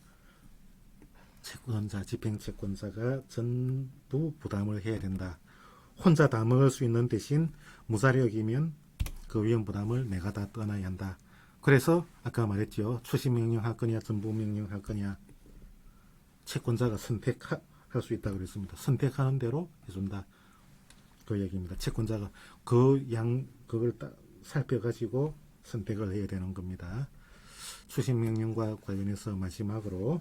채권자, 집행채권자가 전부 부담을 해야 된다. 혼자 다 먹을 수 있는 대신 무자력이면 그 위험 부담을 내가 다 떠나야 한다. 그래서 아까 말했죠. 추심명령 할 거냐 전부 명령 할 거냐 채권자가 선택할 수 있다고 그랬습니다. 선택하는 대로 해준다. 그 얘기입니다. 채권자가 그걸 딱 살펴가지고 선택을 해야 되는 겁니다. 추심명령과 관련해서 마지막으로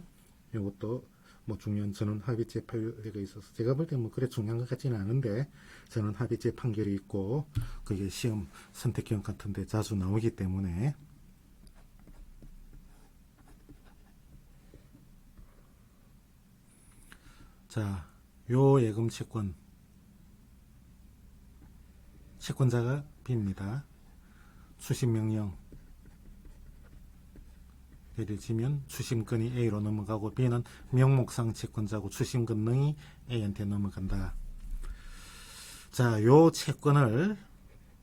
이것도 뭐 중요한 전원 합의체 판결이 있어서 제가 볼 때 뭐 그래 중요한 것 같지는 않은데 전원 합의체 판결이 있고 그게 시험 선택형 같은데 자주 나오기 때문에 자, 요 예금 채권 채권자가 B입니다. 추심명령 예를 들면 추심권이 A로 넘어가고 B는 명목상 채권자고 추심권능이 A한테 넘어간다. 자, 요 채권을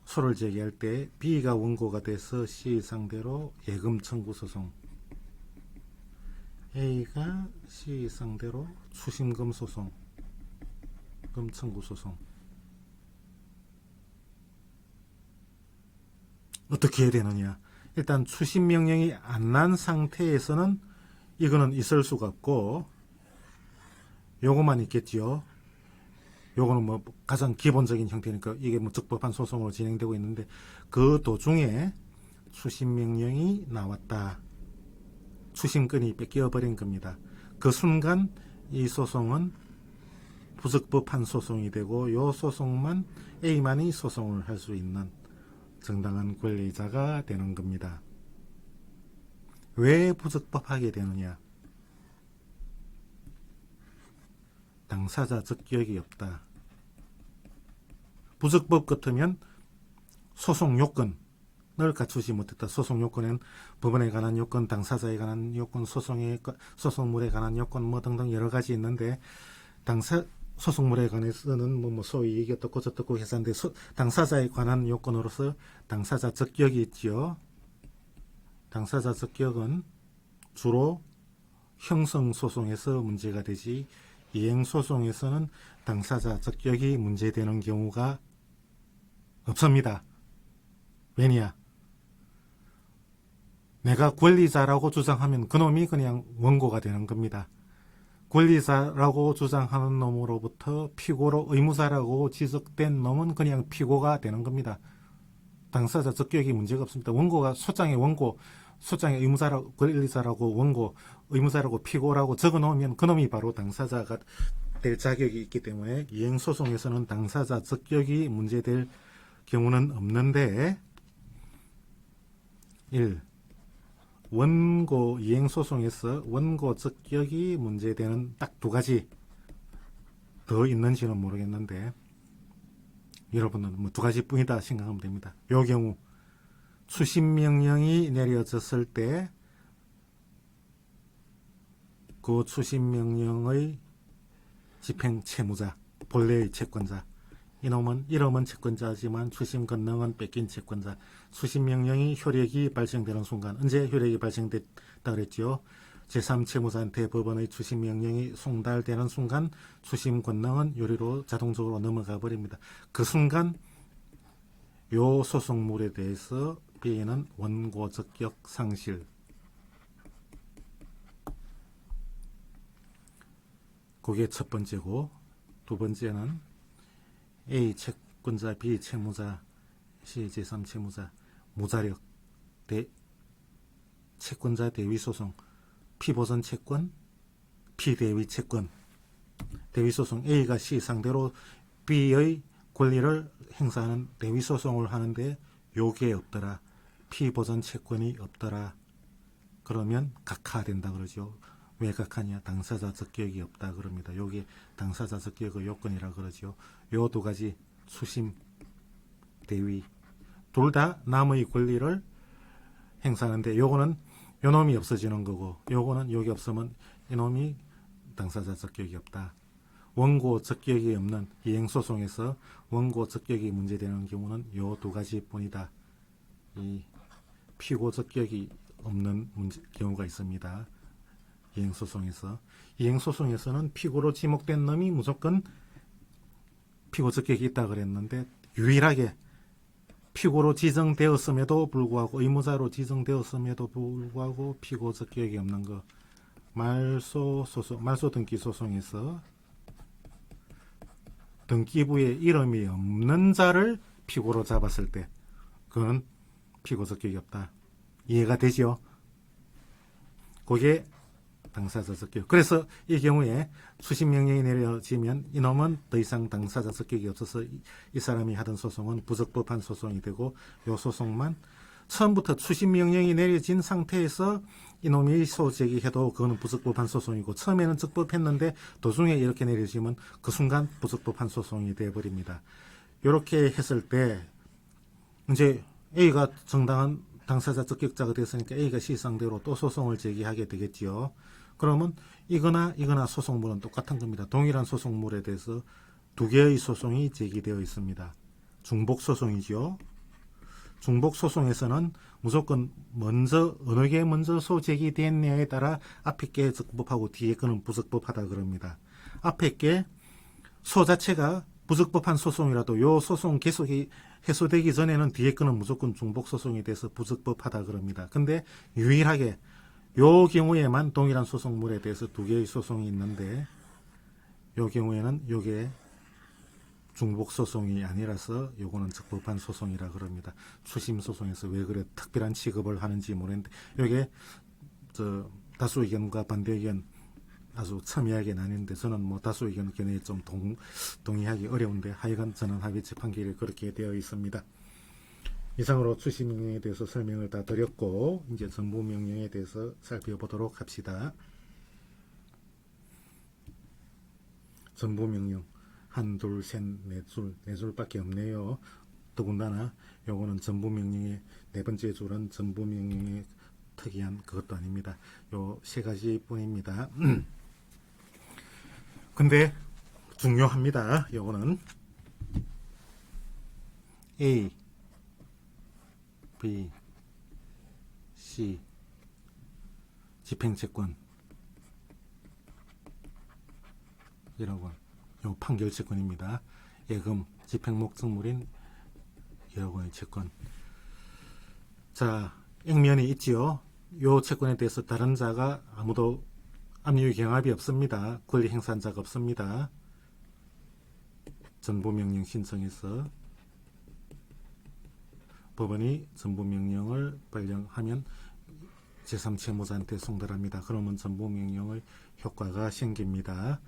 소를 제기할 때 B가 원고가 돼서 C 상대로 예금 청구 소송, A가 C 상대로 추심금 소송, 금 청구 소송. 어떻게 해야 되느냐? 일단 추심 명령이 안 난 상태에서는 이거는 있을 수가 없고 요거만 있겠지요. 요거는 뭐 가장 기본적인 형태니까 이게 뭐 적법한 소송으로 진행되고 있는데 그 도중에 추심 명령이 나왔다. 추심권이 뺏겨 버린 겁니다. 그 순간 이 소송은 부적법한 소송이 되고 요 소송만 A만이 소송을 할 수 있는 정당한 권리자가 되는 겁니다. 왜 부적법하게 되느냐? 당사자 적격이 없다. 부적법 같으면 소송 요건을 갖추지 못했다. 소송 요건은 법원에 관한 요건, 당사자에 관한 요건, 소송물에 관한 요건 뭐 등등 여러 가지 있는데 소송물에 관해서는 뭐 소위 이게 어떻고 저떻고 해서인데 당사자에 관한 요건으로서 당사자 적격이 있지요. 당사자 적격은 주로 형성소송에서 문제가 되지 이행소송에서는 당사자 적격이 문제되는 경우가 없습니다. 왜냐? 내가 권리자라고 주장하면 그놈이 그냥 원고가 되는 겁니다. 권리자라고 주장하는 놈으로부터 피고로 의무자라고 지적된 놈은 그냥 피고가 되는 겁니다. 당사자 적격이 문제가 없습니다. 원고가 소장에 의무자라고 권리자라고 원고, 의무자라고 피고라고 적어 놓으면 그놈이 바로 당사자가 될 자격이 있기 때문에 이행소송에서는 당사자 적격이 문제될 경우는 없는데 1. 원고 이행소송에서 원고 적격이 문제되는 딱 두 가지 더 있는지는 모르겠는데 여러분은 뭐 두 가지뿐이다 생각하면 됩니다. 요 경우 추심명령이 내려졌을 때 그 추심명령의 집행 채무자, 본래의 채권자 이놈은 채권자지만 추심 권능은 뺏긴 채권자. 추심 명령이 효력이 발생되는 순간 언제 효력이 발생됐다 그랬지요? 제3채무자한테 법원의 추심 명령이 송달되는 순간 추심 권능은 요리로 자동적으로 넘어가 버립니다. 그 순간 요 소송물에 대해서 B는 원고 적격 상실. 그게 첫 번째고 두 번째는 A 채권자, B 채무자, C 제3채무자, 무자력, 채권자 대위 소송, 피보전 채권, 피대위 채권 대위소송 A가 C 상대로 B의 권리를 행사하는 대위소송을 하는데 요게 없더라. 피보전 채권이 없더라. 그러면 각하된다 그러죠. 왜 각하냐? 당사자 적격이 없다 그럽니다. 요게 당사자 적격의 요건이라 그러죠. 요 두 가지 수심, 대위 둘 다 남의 권리를 행사하는데 요거는 요놈이 없어지는 거고 요거는 요게 없으면 이놈이 당사자 적격이 없다. 원고 적격이 없는 이행소송에서 원고 적격이 문제되는 경우는 요 두 가지뿐이다. 이 피고 적격이 없는 경우가 있습니다. 이행소송에서는 피고로 지목된 놈이 무조건 피고 적격이 있다 그랬는데 유일하게 피고로 지정되었음에도 불구하고 의무자로 지정되었음에도 불구하고 피고 적격이 없는 거 말소 등기 소송에서 등기부에 이름이 없는 자를 피고로 잡았을 때 그건 피고 적격이 없다. 이해가 되죠? 그게 당사자 적격. 그래서 이 경우에 수심 명령이 내려지면 이놈은 더 이상 당사자 적격이 없어서 이 사람이 하던 소송은 부적법한 소송이 되고 이 소송만 처음부터 수심 명령이 내려진 상태에서 이놈이 소제기해도 그거는 부적법한 소송이고 처음에는 적법했는데 도중에 이렇게 내려지면 그 순간 부적법한 소송이 되어버립니다. 이렇게 했을 때 이제 A가 정당한 당사자 적격자가 됐으니까 A가 C 상대로 또 소송을 제기하게 되겠지요. 그러면 이거나 소송물은 똑같은 겁니다. 동일한 소송물에 대해서 두 개의 소송이 제기되어 있습니다. 중복소송이죠. 중복소송에서는 무조건 어느 게 먼저 소제기됐냐에 따라 앞에 게 적법하고 뒤에 거는 부적법하다 그럽니다. 앞에 게 소 자체가 부적법한 소송이라도 요 소송 계속이 해소되기 전에는 뒤에 거는 무조건 중복소송이 돼서 부적법하다 그럽니다. 근데 유일하게 요 경우에만 동일한 소송물에 대해서 두 개의 소송이 있는데 요 경우에는 요게 중복소송이 아니라서 요거는 적법한 소송이라 그럽니다. 추심소송에서 왜 그래 특별한 취급을 하는지 모르겠는데 요게 다수 의견과 반대 의견 아주 첨예하게 나뉘는데 저는 뭐 다수 의견에 좀 동의하기 어려운데 하여간 저는 합의체 판결이 그렇게 되어 있습니다. 이상으로 추심명령에 대해서 설명을 다 드렸고 이제 전부명령에 대해서 살펴보도록 합시다. 전부명령 한, 둘, 셋, 네 줄밖에 없네요. 더군다나 요거는 전부명령의 네 번째 줄은 전부명령의 특이한 그것도 아닙니다. 요 세 가지 뿐입니다. 근데 중요합니다. 요거는 A, B, C 집행채권 1억 원 요 판결채권입니다. 예금 집행목적물인 1억 원의 채권. 자, 액면이 있지요. 요 채권에 대해서 다른 자가 아무도 압류 경합이 없습니다. 권리 행사한 자가 없습니다. 전부명령 신청해서 법원이 전부명령을 발령하면 제3채무자한테 송달합니다. 그러면 전부명령의 효과가 생깁니다.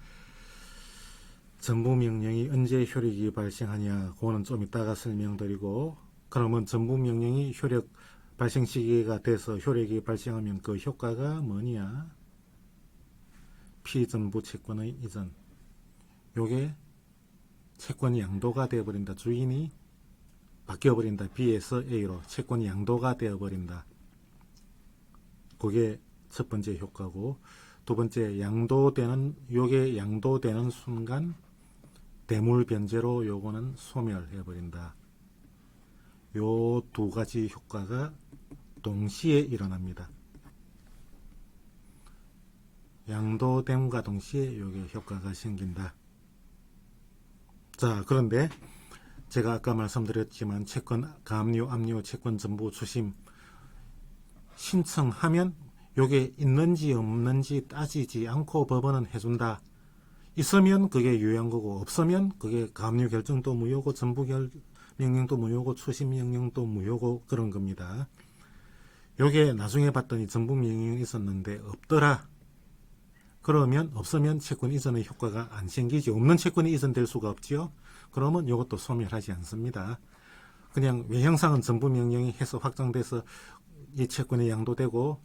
전부명령이 언제 효력이 발생하냐 그거는 좀 이따가 설명드리고 그러면 전부명령이 효력 발생 시기가 돼서 효력이 발생하면 그 효과가 뭐냐 피전부 채권의 이전 요게 채권이 양도가 되어버린다. 주인이 바뀌어버린다. B에서 A로 채권이 양도가 되어버린다. 그게 첫 번째 효과고 두 번째 요게 양도되는 순간 대물 변제로 요거는 소멸해버린다. 요 두 가지 효과가 동시에 일어납니다. 양도됨과 동시에 요게 효과가 생긴다. 자, 그런데 제가 아까 말씀드렸지만 채권 가압류, 압류, 채권 전부 추심 신청하면 요게 있는지 없는지 따지지 않고 법원은 해준다. 있으면 그게 유효한 거고 없으면 그게 가압류 결정도 무효고 전부 명령도 무효고 추심 명령도 무효고 그런 겁니다. 요게 나중에 봤더니 전부 명령이 있었는데 없더라. 그러면 없으면 채권 이전의 효과가 안 생기지. 없는 채권이 이전될 수가 없지요. 그러면 이것도 소멸하지 않습니다. 그냥 외형상은 전부 명령이 해서 확정돼서 이 채권이 양도되고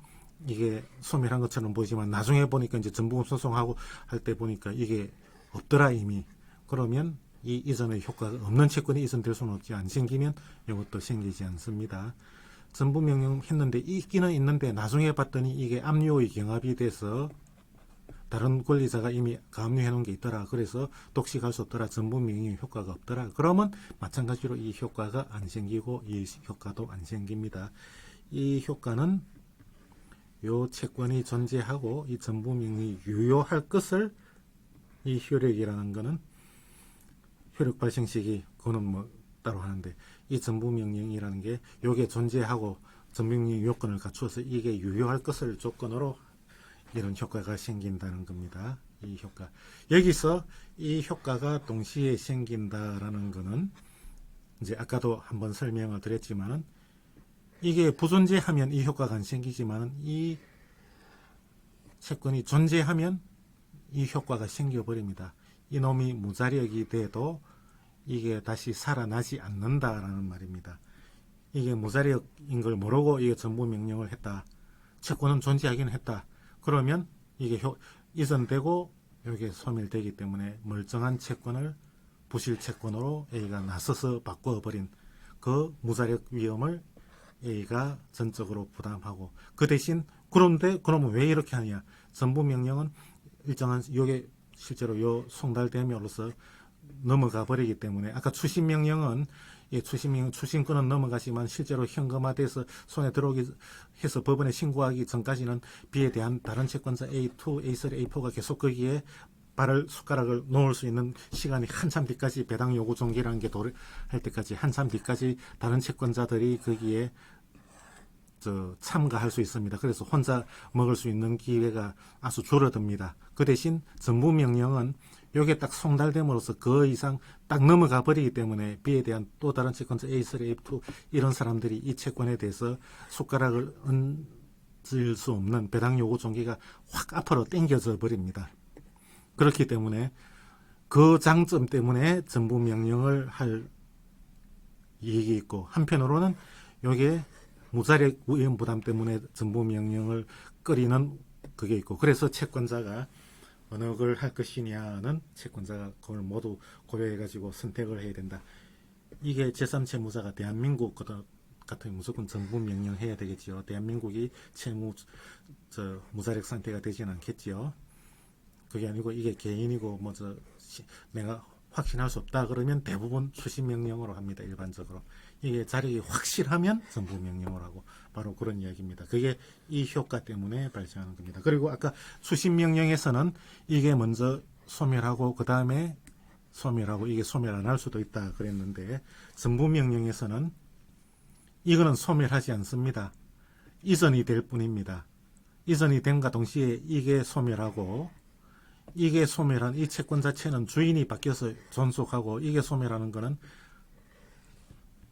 이게 소멸한 것처럼 보이지만 나중에 보니까 이제 전부금 소송하고 할 때 보니까 이게 없더라 이미. 그러면 이 이전의 효과가 없는 채권이 이전될 수는 없지. 안 생기면 이것도 생기지 않습니다. 전부 명령 했는데 있기는 있는데 나중에 봤더니 이게 압류의 경합이 돼서 다른 권리자가 이미 가압류해 놓은 게 있더라. 그래서 독식할 수 없더라. 전부 명령 효과가 없더라. 그러면 마찬가지로 이 효과가 안 생기고 이 효과도 안 생깁니다. 이 효과는 요 채권이 존재하고 이 전부 명령이 유효할 것을 이 효력이라는 거는 효력 발생 시기 그거는 뭐 따로 하는데 이 전부 명령이라는 게 요게 존재하고 전부 명령 요건을 갖추어서 이게 유효할 것을 조건으로 이런 효과가 생긴다는 겁니다. 이 효과. 여기서 이 효과가 동시에 생긴다라는 거는 이제 아까도 한번 설명을 드렸지만 이게 부존재하면 이 효과가 안 생기지만 이 채권이 존재하면 이 효과가 생겨버립니다. 이놈이 무자력이 돼도 이게 다시 살아나지 않는다라는 말입니다. 이게 무자력인 걸 모르고 이게 전부 명령을 했다. 채권은 존재하긴 했다. 그러면 이게 이전되고 이게 소멸되기 때문에 멀쩡한 채권을 부실 채권으로 A가 나서서 바꿔버린 그 무자력 위험을 A가 전적으로 부담하고 그 대신 그런데 그러면 왜 이렇게 하냐? 전부 명령은 일정한 요게 실제로 요 송달됨으로써 넘어가 버리기 때문에 아까 추심 명령은 추심권은 넘어가지만 실제로 현금화돼서 손에 들어오기 해서 법원에 신고하기 전까지는 B에 대한 다른 채권자 A2, A3, A4가 계속 거기에 숟가락을 놓을 수 있는 시간이 한참 뒤까지 배당 요구 종기라는 게 도래할 때까지 한참 뒤까지 다른 채권자들이 거기에 참가할 수 있습니다. 그래서 혼자 먹을 수 있는 기회가 아주 줄어듭니다. 그 대신 전부 명령은 요게 딱 송달됨으로써 그 이상 딱 넘어가 버리기 때문에 B에 대한 또 다른 채권자 A3, A2 이런 사람들이 이 채권에 대해서 숟가락을 얹을 수 없는 배당 요구 종기가 확 앞으로 당겨져 버립니다. 그렇기 때문에 그 장점 때문에 전부 명령을 할 이익이 있고 한편으로는 요게 무자력 위험 부담 때문에 전부 명령을 꺼리는 그게 있고 그래서 채권자가 어느 걸 할 것이냐는 채권자가 그걸 모두 고려해가지고 선택을 해야 된다. 이게 제3채무자가 대한민국 같은 무조건 전부 명령해야 되겠지요. 대한민국이 무자력 상태가 되지는 않겠지요. 그게 아니고 이게 개인이고 내가 확신할 수 없다 그러면 대부분 추심 명령으로 합니다. 일반적으로. 이게 자력이 확실하면 전부 명령으로 하고 바로 그런 이야기입니다. 그게 이 효과 때문에 발생하는 겁니다. 그리고 아까 추심 명령에서는 이게 먼저 소멸하고 그 다음에 소멸하고 이게 소멸 안 할 수도 있다 그랬는데 전부 명령에서는 이거는 소멸하지 않습니다. 이전이 될 뿐입니다. 이전이 됨과 동시에 이게 소멸하고 이게 소멸한 이 채권 자체는 주인이 바뀌어서 존속하고 이게 소멸하는 거는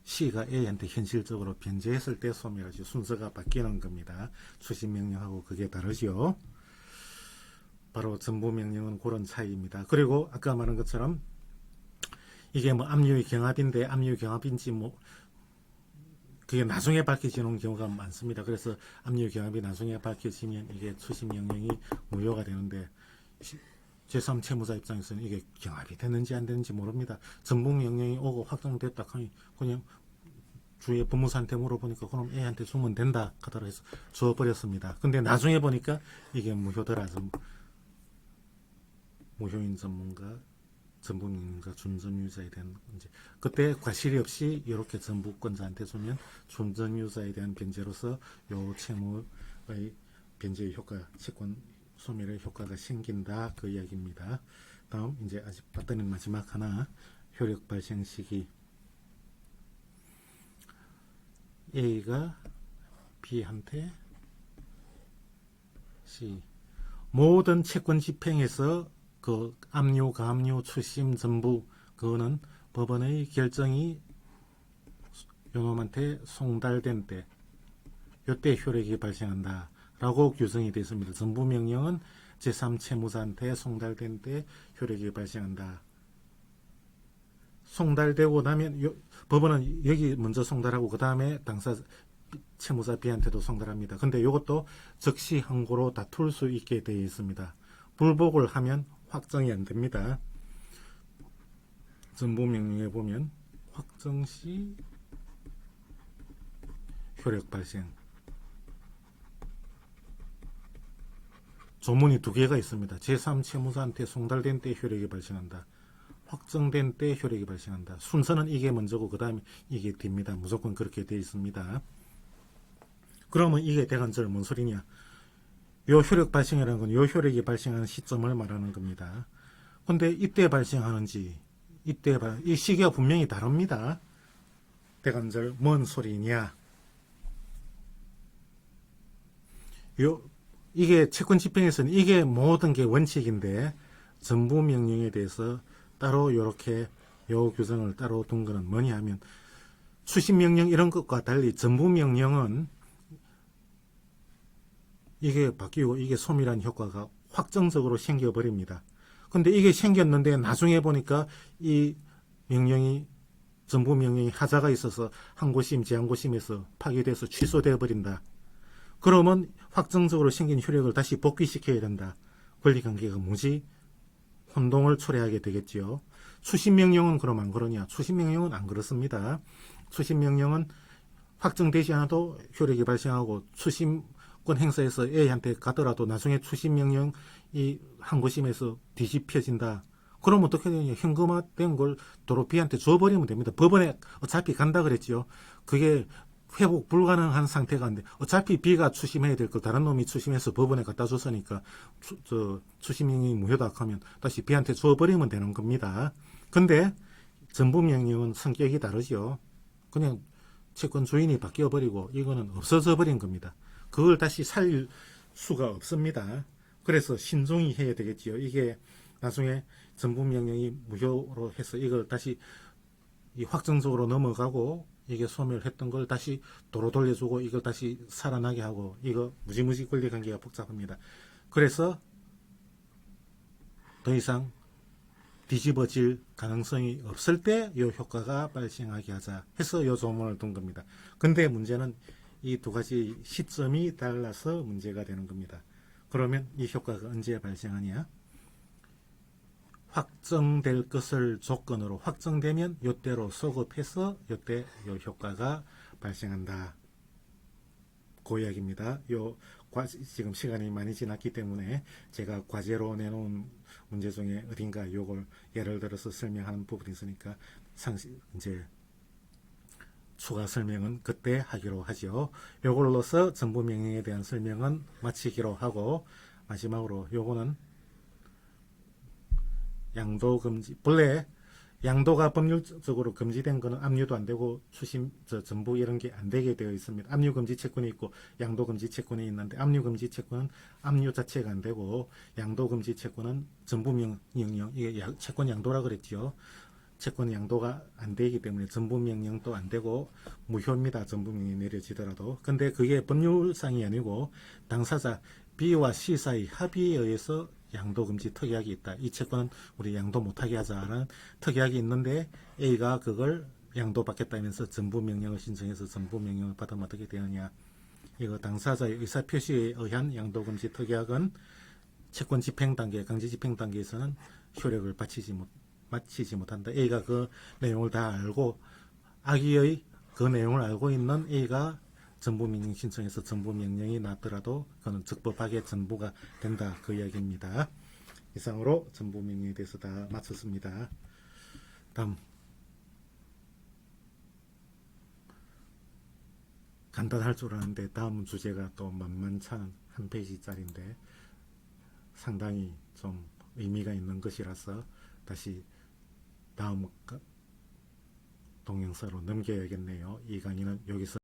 C가 A한테 현실적으로 변제했을 때 소멸하지 순서가 바뀌는 겁니다. 추심 명령하고 그게 다르죠. 바로 전부 명령은 그런 차이입니다. 그리고 아까 말한 것처럼 이게 뭐 압류의 경합인데 압류의 경합인지 그게 나중에 밝혀지는 경우가 많습니다. 그래서 압류의 경합이 나중에 밝혀지면 이게 추심 명령이 무효가 되는데 제3채무자 입장에서는 이게 경합이 됐는지 안 됐는지 모릅니다. 전부 명령이 오고 확정됐다 하니 그냥 주위에 법무사한테 물어보니까 그럼 A한테 주면 된다 하더라 해서 줘버렸습니다. 근데 나중에 보니까 이게 무효더라. 무효인 전문가, 전부 명령과 준전유자에 대한 문제. 그때 과실이 없이 이렇게 전부권자한테 주면 준전유자에 대한 변제로서 요 채무의 변제의 효과, 채권 소멸의 효과가 생긴다 그 이야기입니다. 다음 이제 아직 봤더니 마지막 하나 효력 발생 시기. A가 B한테 C 모든 채권 집행에서 그 압류, 가압류, 추심, 전부 그거는 법원의 결정이 요놈한테 송달된 때 요때 효력이 발생한다 라고 규정이 되어 있습니다. 전부 명령은 제3채무자한테 송달된 때 효력이 발생한다. 송달되고 나면 법원은 여기 먼저 송달하고 그 다음에 당사 채무자 B한테도 송달합니다. 근데 이것도 즉시 항고로 다툴 수 있게 되어 있습니다. 불복을 하면 확정이 안 됩니다. 전부명령에 보면 확정 시 효력 발생. 조문이 두 개가 있습니다. 제3채무자한테 송달된 때 효력이 발생한다. 확정된 때 효력이 발생한다. 순서는 이게 먼저고 그 다음에 이게 뒤입니다. 무조건 그렇게 되어 있습니다. 그러면 이게 대간절 뭔 소리냐? 요 효력 발생이라는 건 요 효력이 발생하는 시점을 말하는 겁니다. 근데 이때 발생하는지 이 시기가 분명히 다릅니다. 대간절 뭔 소리냐? 이게 채권 집행에서는 이게 모든 게 원칙인데 전부명령에 대해서 따로 이렇게 요 규정을 따로 둔 거는 뭐냐 하면 추심명령 이런 것과 달리 전부명령은 이게 바뀌고 이게 소멸한 효과가 확정적으로 생겨버립니다. 근데 이게 생겼는데 나중에 보니까 이 명령이 전부명령이 하자가 있어서 항고심, 제항고심에서 파기돼서 취소되어 버린다. 그러면 확정적으로 생긴 효력을 다시 복귀시켜야 된다. 권리관계가 무지 혼동을 초래하게 되겠지요. 추심명령은 그럼 안 그러냐? 추심명령은 안 그렇습니다. 추심명령은 확정되지 않아도 효력이 발생하고 추심권 행사에서 A한테 가더라도 나중에 추심명령이 항고심에서 뒤집혀진다. 그럼 어떻게 되냐? 현금화된 걸 도로 B한테 줘버리면 됩니다. 법원에 어차피 간다 그랬지요. 그게 회복 불가능한 상태가 안 돼. 어차피 B가 추심해야 될 걸 다른 놈이 추심해서 법원에 갖다 줬으니까 추심명령이 무효다 하면 다시 B한테 줘버리면 되는 겁니다. 근데 전부명령은 성격이 다르죠. 그냥 채권 주인이 바뀌어버리고 이거는 없어져 버린 겁니다. 그걸 다시 살릴 수가 없습니다. 그래서 신중히 해야 되겠지요. 이게 나중에 전부명령이 무효로 해서 이걸 다시 확정적으로 넘어가고 이게 소멸했던 걸 다시 도로 돌려주고 이걸 다시 살아나게 하고 이거 무지무지 권리관계가 복잡합니다. 그래서 더 이상 뒤집어질 가능성이 없을 때 이 효과가 발생하게 하자 해서 이 조문을 둔 겁니다. 근데 문제는 이 두 가지 시점이 달라서 문제가 되는 겁니다. 그러면 이 효과가 언제 발생하냐? 확정될 것을 조건으로 확정되면 이때로 소급해서 이때 이 효과가 발생한다. 그 이야기입니다. 지금 시간이 많이 지났기 때문에 제가 과제로 내놓은 문제 중에 어딘가 요걸 예를 들어서 설명하는 부분이 있으니까 이제 추가 설명은 그때 하기로 하죠. 요걸로서 전부명령에 대한 설명은 마치기로 하고 마지막으로 요거는 양도금지, 본래 양도가 법률적으로 금지된 거는 압류도 안 되고 전부 이런 게 안 되게 되어 있습니다. 압류금지 채권이 있고 양도금지 채권이 있는데 압류금지 채권은 압류 자체가 안 되고 양도금지 채권은 전부명령, 이게 채권 양도라 그랬죠. 채권 양도가 안 되기 때문에 전부명령도 안 되고 무효입니다. 전부명령이 내려지더라도. 근데 그게 법률상이 아니고 당사자 B와 C 사이 합의에 의해서 양도금지 특약이 있다. 이 채권은 우리 양도 못하게 하자는 특약이 있는데 A가 그걸 양도받겠다면서 전부명령을 신청해서 전부명령을 받으면 어떻게 되느냐. 이거 당사자의 의사표시에 의한 양도금지 특약은 채권 집행 단계, 강제 집행 단계에서는 효력을 마치지 못한다. A가 그 내용을 다 알고 악의의 그 내용을 알고 있는 A가 전부명령 신청해서 전부명령이 났더라도 그는 적법하게 전부가 된다. 그 이야기입니다. 이상으로 전부명령에 대해서 다 마쳤습니다. 다음 간단할 줄 아는데 다음 주제가 또 만만찮은 한 페이지짜리인데 상당히 좀 의미가 있는 것이라서 다시 다음 동영상으로 넘겨야겠네요. 이 강의는 여기서